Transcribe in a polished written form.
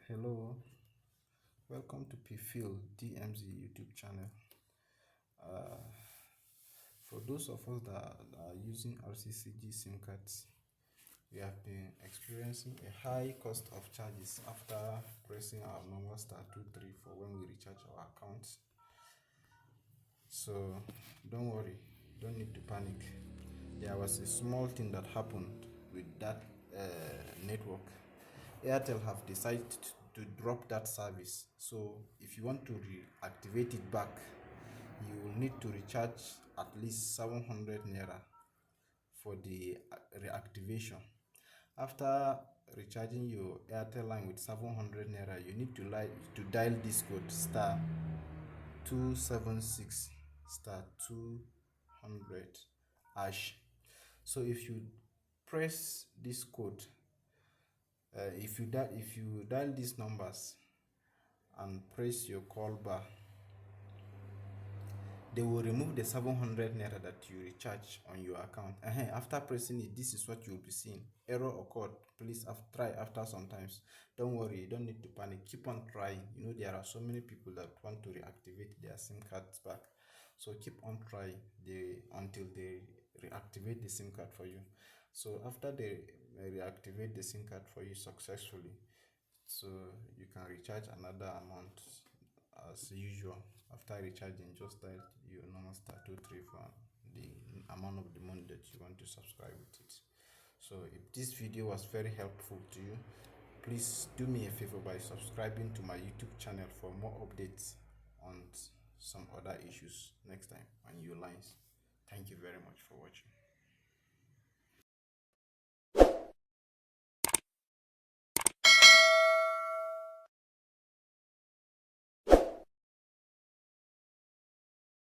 Hello, welcome to PFIL DMZ YouTube channel. Uh, for those of us that are using RCCG SIM cards, we have been experiencing a high cost of charges after pressing our normal *234 when we recharge our accounts. So don't worry, don't need to panic. There was a small thing that happened with that network. Airtel have decided to drop that service. So if you want to reactivate it back, you will need to recharge at least 700 naira for the reactivation. After recharging your Airtel line with 700 naira, you need to dial this code *276 *200 hash. So if you press this code, if you dial these numbers and press your call bar, they will remove the 700 naira that you recharge on your account. After pressing it, this is what you'll be seeing. Error occurred. Please try after sometimes. Don't worry, you don't need to panic. Keep on trying. You know, there are so many people that want to reactivate their SIM cards back. So keep on trying until they reactivate the SIM card for you. So after they reactivate the SIM card for you successfully, so you can recharge another amount as usual. After recharging, just dial your normal *234, the amount of the money that you want to subscribe with it. So if this video was very helpful to you, please do me a favor by subscribing to my YouTube channel for more updates on some other issues next time on your lines. Thank you very much for watching.